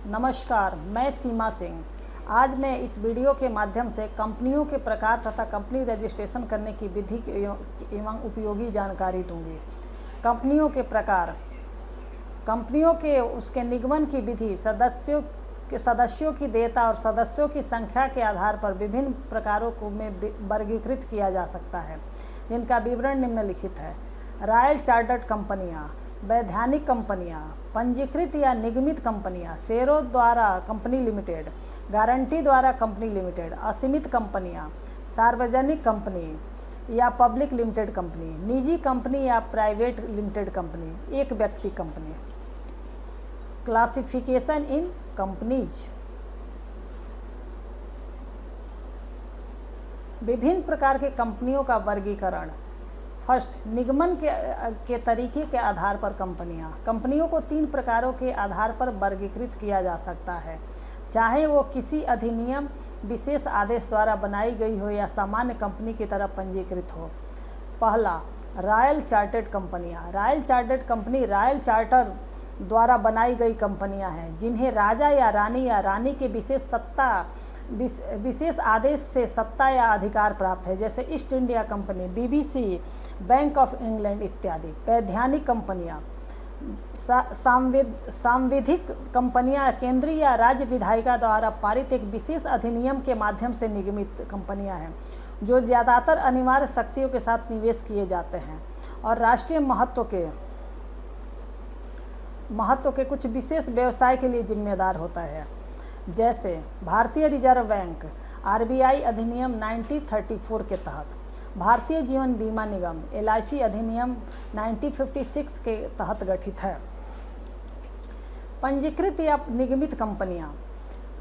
नमस्कार, मैं सीमा सिंह। आज मैं इस वीडियो के माध्यम से कंपनियों के प्रकार तथा कंपनी रजिस्ट्रेशन करने की विधि एवं उपयोगी जानकारी दूंगी। कंपनियों के प्रकार, कंपनियों के उसके निगमन की विधि, सदस्यों की देयता और सदस्यों की संख्या के आधार पर विभिन्न प्रकारों को में वर्गीकृत किया जा सकता है, जिनका विवरण निम्नलिखित है। रॉयल चार्टर्ड कंपनियां, वैधानिक कंपनियां, पंजीकृत या निगमित कंपनियां, शेयरों द्वारा कंपनी लिमिटेड, गारंटी द्वारा कंपनी लिमिटेड, असीमित कंपनियां, सार्वजनिक कंपनी या पब्लिक लिमिटेड कंपनी, निजी कंपनी या प्राइवेट लिमिटेड कंपनी, एक व्यक्ति कंपनी। क्लासिफिकेशन इन कंपनीज। विभिन्न प्रकार के कंपनियों का वर्गीकरण। फर्स्ट, निगमन के तरीके के आधार पर कंपनियों को 3 प्रकारों के आधार पर वर्गीकृत किया जा सकता है, चाहे वो किसी अधिनियम विशेष आदेश द्वारा बनाई गई हो या सामान्य कंपनी की तरह पंजीकृत हो। पहला, रॉयल चार्टर्ड कंपनियां। Royal chartered company royal charter द्वारा बनाई गई कंपनियां हैं, जिन्हें राजा या रानी के विशेष आदेश से सत्ता या अधिकार प्राप्त है, जैसे east India company, BBC, bank of England इत्यादि। वैधानिक कंपनियां, सांविधिक कंपनियां केंद्रीय या राज्य विधायिका द्वारा पारित एक विशेष अधिनियम के माध्यम से निगमित कंपनियां हैं, जो ज़्यादातर अनिवार्य शक्तियों के साथ निवेश किए जाते हैं और राष्ट्रीय महत्व के कुछ विशेष व्यवसाय के लिए जिम्मेदार होता है, जैसे भारतीय रिजर्व बैंक RBI अधिनियम 1934 के तहत, भारतीय जीवन बीमा निगम LIC अधिनियम 1956 के तहत गठित है। पंजीकृत या निगमित कंपनियां,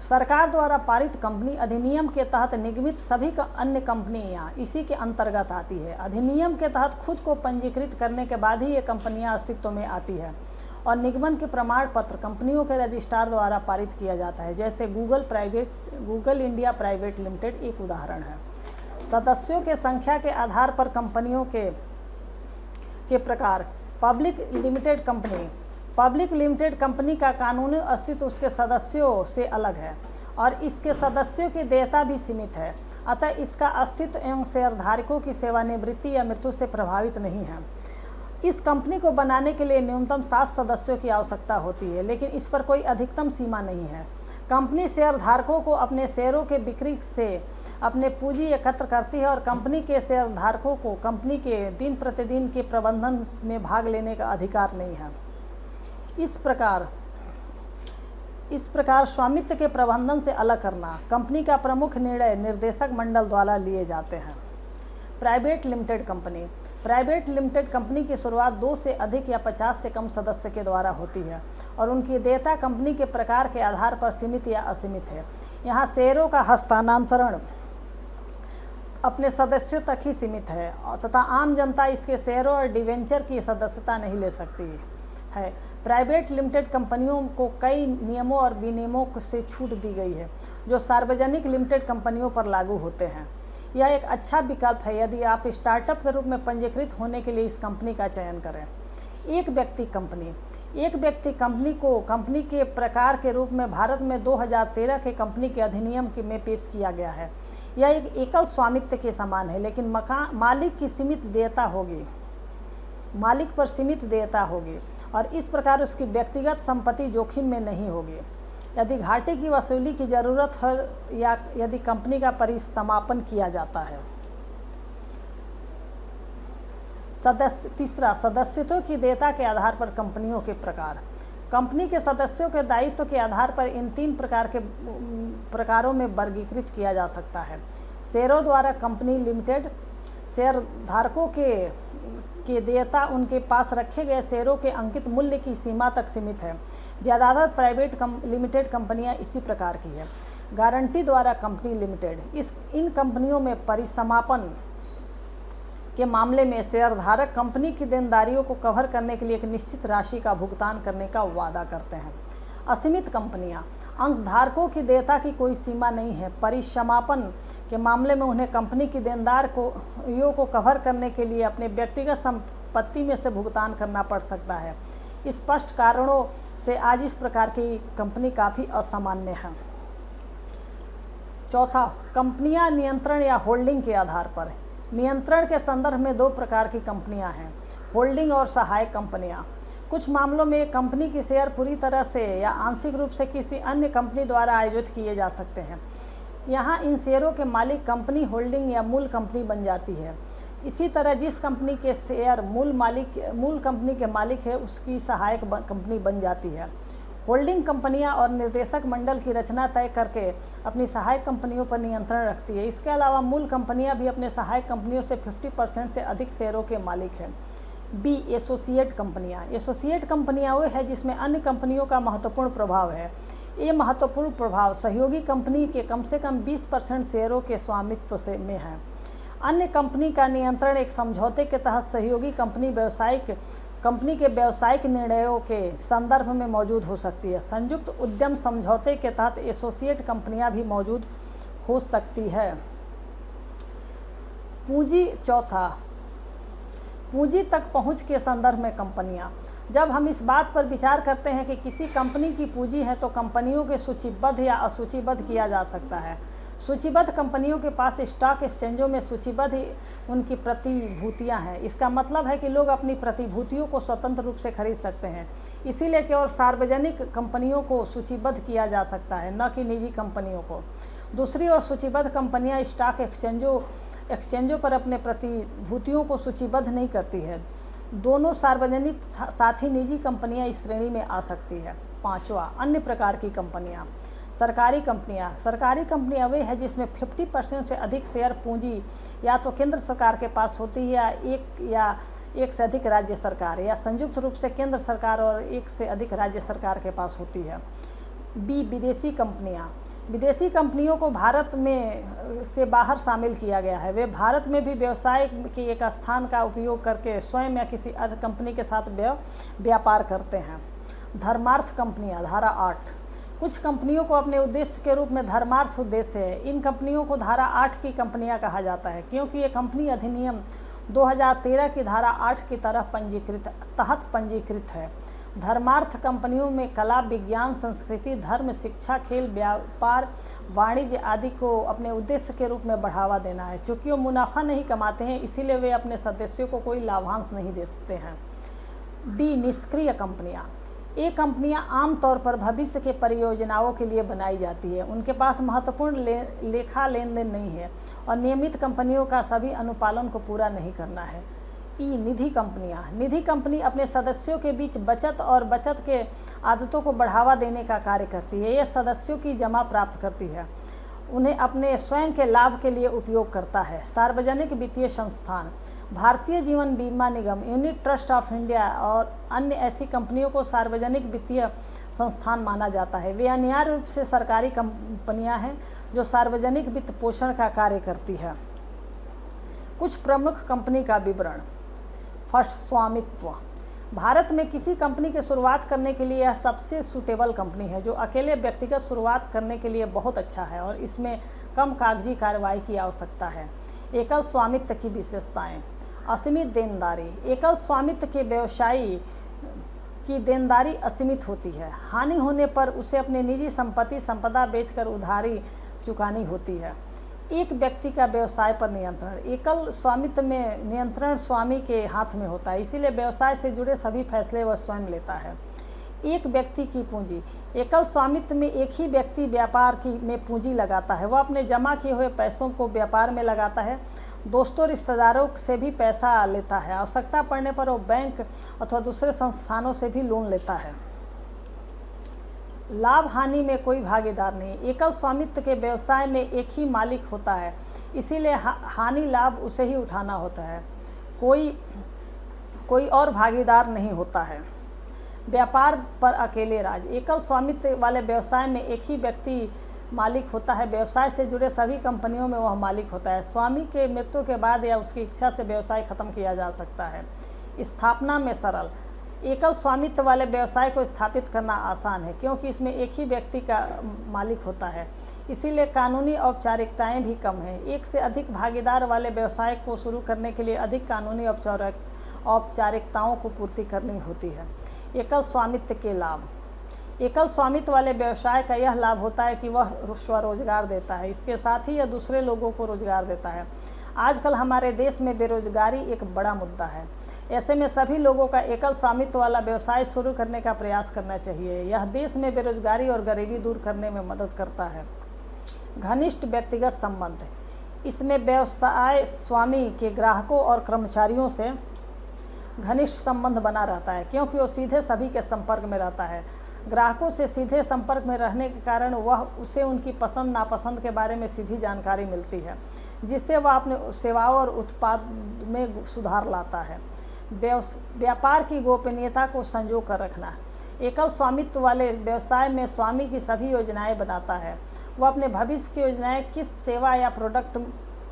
सरकार द्वारा पारित कंपनी अधिनियम के तहत निगमित सभी अन्य कंपनियां इसी के अंतर्गत आती है। अधिनियम के तहत खुद को पंजीकृत करने के बाद ही ये कंपनियां अस्तित्व में आती है और निगमन के प्रमाण पत्र कंपनियों के रजिस्ट्रार द्वारा पारित किया जाता है, जैसे गूगल इंडिया प्राइवेट लिमिटेड एक उदाहरण है। सदस्यों के संख्या के आधार पर कंपनियों के प्रकार। पब्लिक लिमिटेड कंपनी का कानूनी अस्तित्व उसके सदस्यों से अलग है और इसके सदस्यों की देयता भी सीमित है, अतः इसका अस्तित्व एवं शेयरधारकों की सेवानिवृत्ति या मृत्यु से प्रभावित नहीं है। इस कंपनी को बनाने के लिए न्यूनतम 7 सदस्यों की आवश्यकता होती है, लेकिन इस पर कोई अधिकतम सीमा नहीं है। कंपनी शेयरधारकों को अपने शेयरों के बिक्री से अपने पूंजी एकत्र करती है और कंपनी के शेयरधारकों को कंपनी के दिन प्रतिदिन के प्रबंधन में भाग लेने का अधिकार नहीं है। इस प्रकार स्वामित्व के प्रबंधन से अलग करना कंपनी का प्रमुख निर्णय निर्देशक मंडल द्वारा लिए जाते हैं। प्राइवेट लिमिटेड कंपनी की शुरुआत 2 से अधिक या 50 से कम सदस्य के द्वारा होती है और उनकी देयता कंपनी के प्रकार के आधार पर सीमित या असीमित है। यहाँ शेयरों का हस्तांतरण अपने सदस्यों तक ही सीमित है तथा आम जनता इसके शेयरों और डिवेंचर की सदस्यता नहीं ले सकती है। प्राइवेट लिमिटेड कंपनियों को कई नियमों और विनियमों से छूट दी गई है, जो सार्वजनिक लिमिटेड कंपनियों पर लागू होते हैं। यह एक अच्छा विकल्प है यदि आप स्टार्टअप के रूप में पंजीकृत होने के लिए इस कंपनी का चयन करें। एक व्यक्ति कंपनी को कंपनी के प्रकार के रूप में भारत में 2013 के कंपनी के अधिनियम में पेश किया गया है। यह एक एकल स्वामित्व के समान है, लेकिन मालिक पर सीमित देयता होगी और इस प्रकार उसकी व्यक्तिगत संपत्ति जोखिम में नहीं होगी। यदि घाटे की वसूली की जरूरत है या यदि कंपनी का परिसमापन किया जाता है। तीसरा, सदस्यत्व की देयता के आधार पर कंपनियों के प्रकार। कंपनी के सदस्यों के दायित्व के आधार पर इन 3 प्रकारों में वर्गीकृत किया जा सकता है। शेयरों द्वारा कंपनी लिमिटेड, शेयरधारकों के देयता उनके पास रखे गए शेयरों के अंकित मूल्य की सीमा तक सीमित है। ज़्यादातर प्राइवेट लिमिटेड कंपनियां इसी प्रकार की है। गारंटी द्वारा कंपनी लिमिटेड, इन कंपनियों में परिसमापन के मामले में शेयरधारक कंपनी की देनदारियों को कवर करने के लिए एक निश्चित राशि का भुगतान करने का वादा करते हैं। असीमित कंपनियां, अंशधारकों की देयता की कोई सीमा नहीं है। परिसमापन के मामले में उन्हें कंपनी की देनदारियों को कवर करने के लिए अपने व्यक्तिगत संपत्ति में से भुगतान करना पड़ सकता है। स्पष्ट कारणों से आज इस प्रकार की कंपनी काफ़ी असामान्य है। चौथा, कंपनियां नियंत्रण या होल्डिंग के आधार पर। नियंत्रण के संदर्भ में दो प्रकार की कंपनियां हैं, होल्डिंग और सहायक कंपनियां। कुछ मामलों में कंपनी की शेयर पूरी तरह से या आंशिक रूप से किसी अन्य कंपनी द्वारा आयोजित किए जा सकते हैं। यहाँ इन शेयरों के मालिक कंपनी होल्डिंग या मूल कंपनी बन जाती है। इसी तरह जिस कंपनी के शेयर मूल कंपनी के मालिक है उसकी सहायक कंपनी बन जाती है। होल्डिंग कंपनियां और निर्देशक मंडल की रचना तय करके अपनी सहायक कंपनियों पर नियंत्रण रखती है। इसके अलावा मूल कंपनियां भी अपने सहायक कंपनियों से 50% से अधिक शेयरों के मालिक हैं। बी, एसोसिएट कंपनियां। एसोसिएट कंपनियां वो है जिसमें अन्य कंपनियों का महत्वपूर्ण प्रभाव है। ये महत्वपूर्ण प्रभाव सहयोगी कंपनी के कम से कम 20% शेयरों के स्वामित्व से में है। अन्य कंपनी का नियंत्रण एक समझौते के तहत सहयोगी कंपनी के व्यावसायिक निर्णयों के संदर्भ में मौजूद हो सकती है। संयुक्त उद्यम समझौते के तहत एसोसिएट कंपनियां भी मौजूद हो सकती है। पूंजी। चौथा, पूंजी तक पहुंच के संदर्भ में कंपनियां। जब हम इस बात पर विचार करते हैं कि किसी कंपनी की पूंजी है तो कंपनियों के सूचीबद्ध या असूचीबद्ध किया जा सकता है। सूचीबद्ध कंपनियों के पास स्टॉक एक्सचेंजों में सूचीबद्ध उनकी प्रतिभूतियां हैं। इसका मतलब है कि लोग अपनी प्रतिभूतियों को स्वतंत्र रूप से खरीद सकते हैं। इसीलिए केवल सार्वजनिक कंपनियों को सूचीबद्ध किया जा सकता है, न कि निजी कंपनियों को। दूसरी ओर सूचीबद्ध कंपनियां स्टॉक एक्सचेंजों पर अपने प्रतिभूतियों को सूचीबद्ध नहीं करती है। दोनों सार्वजनिक साथ ही निजी कंपनियां इस श्रेणी में आ सकती है। पांचवा, अन्य प्रकार की कंपनियां। सरकारी कंपनियां वे है जिसमें 50% से अधिक शेयर पूंजी या तो केंद्र सरकार के पास होती है या एक से अधिक राज्य सरकार या संयुक्त रूप से केंद्र सरकार और एक से अधिक राज्य सरकार के पास होती है। बी, विदेशी कंपनियों को भारत में से बाहर शामिल किया गया है। वे भारत में भी व्यवसाय के एक स्थान का उपयोग करके स्वयं या किसी अन्य कंपनी के साथ व्यापार करते हैं। धर्मार्थ कंपनियां। धारा 8। कुछ कंपनियों को अपने उद्देश्य के रूप में धर्मार्थ उद्देश्य है। इन कंपनियों को धारा 8 की कंपनियां कहा जाता है क्योंकि ये कंपनी अधिनियम 2013 की धारा 8 की तहत पंजीकृत है। धर्मार्थ कंपनियों में कला, विज्ञान, संस्कृति, धर्म, शिक्षा, खेल, व्यापार, वाणिज्य आदि को अपने उद्देश्य के रूप में बढ़ावा देना है। चूँकि वो मुनाफा नहीं कमाते हैं इसीलिए वे अपने सदस्यों को कोई लाभांश नहीं दे सकते हैं। डी, निष्क्रिय कंपनियां। ये कंपनियां आमतौर पर भविष्य के परियोजनाओं के लिए बनाई जाती है। उनके पास महत्वपूर्ण लेखा लेन देन नहीं है और नियमित कंपनियों का सभी अनुपालन को पूरा नहीं करना है। ई, निधि कंपनी अपने सदस्यों के बीच बचत और बचत के आदतों को बढ़ावा देने का कार्य करती है। यह सदस्यों की जमा प्राप्त करती है, उन्हें अपने स्वयं के लाभ के लिए उपयोग करता है। सार्वजनिक वित्तीय संस्थान। भारतीय जीवन बीमा निगम, यूनिट ट्रस्ट ऑफ इंडिया और अन्य ऐसी कंपनियों को सार्वजनिक वित्तीय संस्थान माना जाता है। वे अनिवार्य रूप से सरकारी कंपनियां हैं जो सार्वजनिक वित्त पोषण का कार्य करती है। कुछ प्रमुख कंपनी का विवरण। फर्स्ट, स्वामित्व। भारत में किसी कंपनी की शुरुआत करने के लिए यह सबसे सूटेबल कंपनी है जो अकेले व्यक्तिगत शुरुआत करने के लिए बहुत अच्छा है और इसमें कम कागजी कार्रवाई की आवश्यकता है। एकल स्वामित्व की विशेषताएं। असीमित देनदारी। एकल स्वामित्व के व्यवसायी की देनदारी असीमित होती है। हानि होने पर उसे अपनी निजी संपदा बेचकर उधारी चुकानी होती है। एक व्यक्ति का व्यवसाय पर नियंत्रण। एकल स्वामित्व में नियंत्रण स्वामी के हाथ में होता है, इसीलिए व्यवसाय से जुड़े सभी फैसले वह स्वयं लेता है। एक व्यक्ति की पूंजी। एकल स्वामित्व में एक ही व्यक्ति व्यापार में पूंजी लगाता है। वह अपने जमा किए हुए पैसों को व्यापार में लगाता है, दोस्तों रिश्तेदारों से भी पैसा लेता है, आवश्यकता पड़ने पर वो बैंक अथवा दूसरे संस्थानों से भी लोन लेता है। लाभ हानि में कोई भागीदार नहीं। एकल स्वामित्व के व्यवसाय में एक ही मालिक होता है, इसीलिए हानि लाभ उसे ही उठाना होता है, कोई और भागीदार नहीं होता है। व्यापार पर अकेले राज। एकल स्वामित्व वाले व्यवसाय में एक ही व्यक्ति मालिक होता है, व्यवसाय से जुड़े सभी कंपनियों में वह मालिक होता है। स्वामी के मृत्यु के बाद या उसकी इच्छा से व्यवसाय खत्म किया जा सकता है। स्थापना में सरल। एकल स्वामित्व वाले व्यवसाय को स्थापित करना आसान है क्योंकि इसमें एक ही व्यक्ति का मालिक होता है, इसीलिए कानूनी औपचारिकताएं भी कम हैं। एक से अधिक भागीदार वाले व्यवसाय को शुरू करने के लिए अधिक कानूनी औपचारिकताओं को पूर्ति करनी होती है। एकल स्वामित्व के लाभ। एकल स्वामित्व वाले व्यवसाय का यह लाभ होता है कि वह स्वरोजगार देता है, इसके साथ ही यह दूसरे लोगों को रोजगार देता है। आजकल हमारे देश में बेरोजगारी एक बड़ा मुद्दा है। ऐसे में सभी लोगों का एकल स्वामित्व वाला व्यवसाय शुरू करने का प्रयास करना चाहिए। यह देश में बेरोजगारी और गरीबी दूर करने में मदद करता है। घनिष्ठ व्यक्तिगत संबंध, इसमें व्यवसाय स्वामी के ग्राहकों और कर्मचारियों से घनिष्ठ संबंध बना रहता है, क्योंकि वो सीधे सभी के संपर्क में रहता है। ग्राहकों से सीधे संपर्क में रहने के कारण उसे उनकी पसंद नापसंद के बारे में सीधी जानकारी मिलती है, जिससे वह अपने सेवाओं और उत्पाद में सुधार लाता है। व्यापार की गोपनीयता को संजो कर रखना, एकल स्वामित्व वाले व्यवसाय में स्वामी की सभी योजनाएं बनाता है। वह अपने भविष्य की योजनाएं किस सेवा या प्रोडक्ट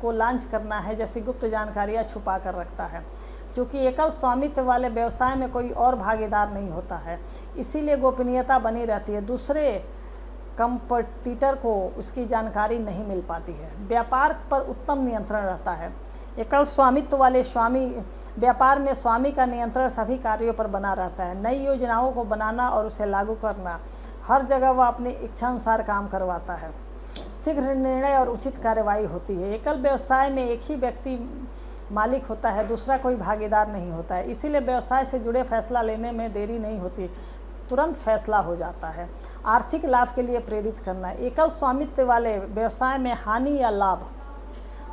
को लॉन्च करना है जैसी गुप्त जानकारियां छुपा कर रखता है। चूँकि एकल स्वामित्व वाले व्यवसाय में कोई और भागीदार नहीं होता है, इसीलिए गोपनीयता बनी रहती है। दूसरे कंपटीटर को उसकी जानकारी नहीं मिल पाती है। व्यापार पर उत्तम नियंत्रण रहता है। एकल स्वामित्व वाले स्वामी व्यापार में स्वामी का नियंत्रण सभी कार्यों पर बना रहता है। नई योजनाओं को बनाना और उसे लागू करना, हर जगह वह अपनी इच्छानुसार काम करवाता है। शीघ्र निर्णय और उचित कार्रवाई होती है। एकल व्यवसाय में एक ही व्यक्ति मालिक होता है, दूसरा कोई भागीदार नहीं होता है, इसीलिए व्यवसाय से जुड़े फैसला लेने में देरी नहीं होती, तुरंत फैसला हो जाता है। आर्थिक लाभ के लिए प्रेरित करना, एकल स्वामित्व वाले व्यवसाय में हानि या लाभ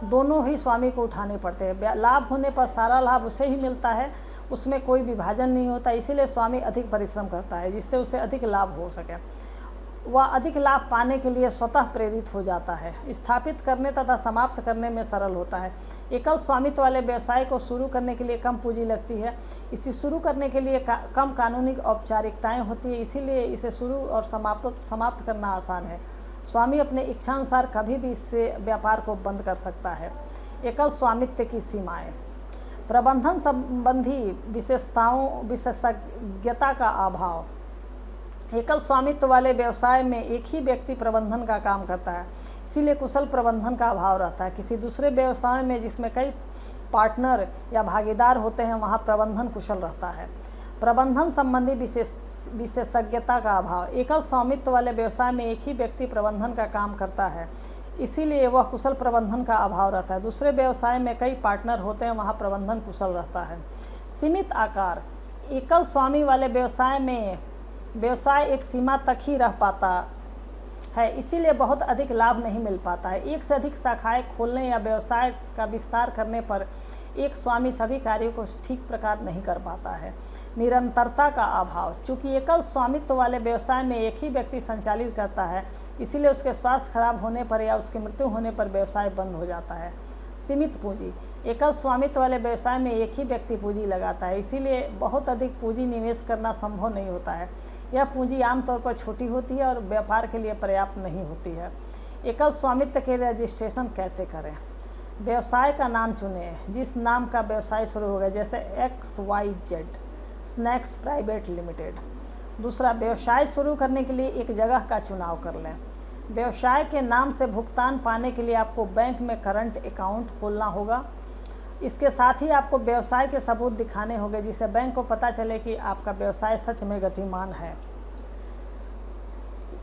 दोनों ही स्वामी को उठाने पड़ते हैं। लाभ होने पर सारा लाभ उसे ही मिलता है, उसमें कोई विभाजन नहीं होता, इसीलिए स्वामी अधिक परिश्रम करता है जिससे उसे अधिक लाभ हो सके। वह अधिक लाभ पाने के लिए स्वतः प्रेरित हो जाता है। स्थापित करने तथा समाप्त करने में सरल होता है। एकल स्वामित्व वाले व्यवसाय को शुरू करने के लिए कम पूंजी लगती है। इसे शुरू करने के लिए कम कानूनी औपचारिकताएं होती है, इसीलिए इसे शुरू और समाप्त करना आसान है। स्वामी अपने इच्छानुसार कभी भी इससे व्यापार को बंद कर सकता है। एकल स्वामित्व की सीमाएं, प्रबंधन संबंधी विशेषज्ञता का अभाव। एकल स्वामित्व वाले व्यवसाय में एक ही व्यक्ति प्रबंधन का काम करता है, इसीलिए कुशल प्रबंधन का अभाव रहता है। किसी दूसरे व्यवसाय में जिसमें कई पार्टनर या भागीदार होते हैं, वहाँ प्रबंधन कुशल रहता है। प्रबंधन संबंधी विशेषज्ञता का अभाव, एकल स्वामित्व वाले व्यवसाय में एक ही व्यक्ति प्रबंधन का काम करता है, इसीलिए वह कुशल प्रबंधन का अभाव रहता है। दूसरे व्यवसाय में कई पार्टनर होते हैं, वहाँ प्रबंधन कुशल रहता है। सीमित आकार, एकल स्वामी वाले व्यवसाय में व्यवसाय एक सीमा तक ही रह पाता है, इसीलिए बहुत अधिक लाभ नहीं मिल पाता है। एक से अधिक शाखाएं खोलने या व्यवसाय का विस्तार करने पर एक स्वामी सभी कार्यों को ठीक प्रकार नहीं कर पाता है। निरंतरता का अभाव, चूँकि एकल स्वामित्व वाले व्यवसाय में एक ही व्यक्ति संचालित करता है, इसीलिए उसके स्वास्थ्य खराब होने पर या उसकी मृत्यु होने पर व्यवसाय बंद हो जाता है। सीमित पूंजी, एकल स्वामित्व वाले व्यवसाय में एक ही व्यक्ति पूंजी लगाता है, इसीलिए बहुत अधिक पूंजी निवेश करना संभव नहीं होता है। यह पूंजी आमतौर पर छोटी होती है और व्यापार के लिए पर्याप्त नहीं होती है। एकल स्वामित्व के रजिस्ट्रेशन कैसे करें? व्यवसाय का नाम चुनें जिस नाम का व्यवसाय शुरू होगा, जैसे XYZ स्नैक्स प्राइवेट लिमिटेड। दूसरा, व्यवसाय शुरू करने के लिए एक जगह का चुनाव कर लें। व्यवसाय के नाम से भुगतान पाने के लिए आपको बैंक में करंट अकाउंट खोलना होगा। इसके साथ ही आपको व्यवसाय के सबूत दिखाने होंगे, जिससे बैंक को पता चले कि आपका व्यवसाय सच में गतिमान है।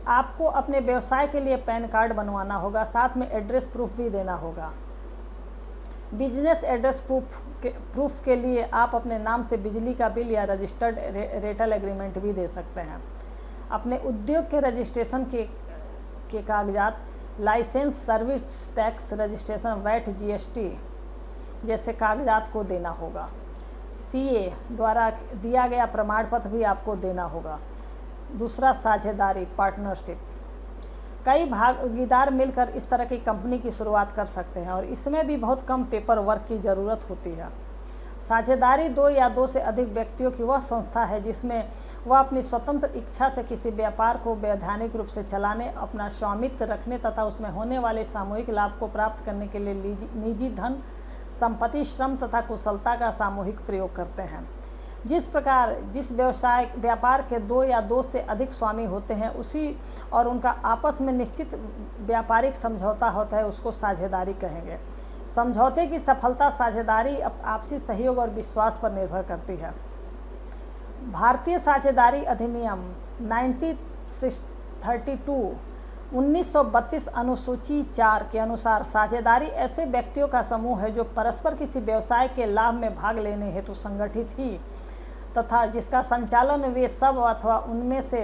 आपको अपने व्यवसाय के लिए पैन कार्ड बनवाना होगा, साथ में एड्रेस प्रूफ भी देना होगा। बिजनेस एड्रेस प्रूफ के लिए आप अपने नाम से बिजली का बिल या रजिस्टर्ड रेंटल एग्रीमेंट भी दे सकते हैं। अपने उद्योग के रजिस्ट्रेशन के कागजात, licence, service tax registration, VAT, GST जैसे कागजात को देना होगा। CA द्वारा दिया गया प्रमाण पत्र भी आपको देना होगा। दूसरा, साझेदारी, पार्टनरशिप। कई भागीदार मिलकर इस तरह की कंपनी की शुरुआत कर सकते हैं और इसमें भी बहुत कम पेपर वर्क की ज़रूरत होती है। साझेदारी 2 या 2 से अधिक व्यक्तियों की वह संस्था है जिसमें वह अपनी स्वतंत्र इच्छा से किसी व्यापार को वैधानिक रूप से चलाने, अपना स्वामित्व रखने तथा उसमें होने वाले सामूहिक लाभ को प्राप्त करने के लिए निजी धन, संपत्ति, श्रम तथा कुशलता का सामूहिक प्रयोग करते हैं। जिस व्यापार के 2 या 2 से अधिक स्वामी होते हैं उसी और उनका आपस में निश्चित व्यापारिक समझौता होता है, उसको साझेदारी कहेंगे। समझौते की सफलता साझेदारी आपसी सहयोग और विश्वास पर निर्भर करती है। भारतीय साझेदारी अधिनियम 1932 अनुसूची 4 के अनुसार साझेदारी ऐसे व्यक्तियों का समूह है जो परस्पर किसी व्यवसाय के लाभ में भाग लेने हेतु संगठित ही तथा जिसका संचालन वे सब अथवा उनमें से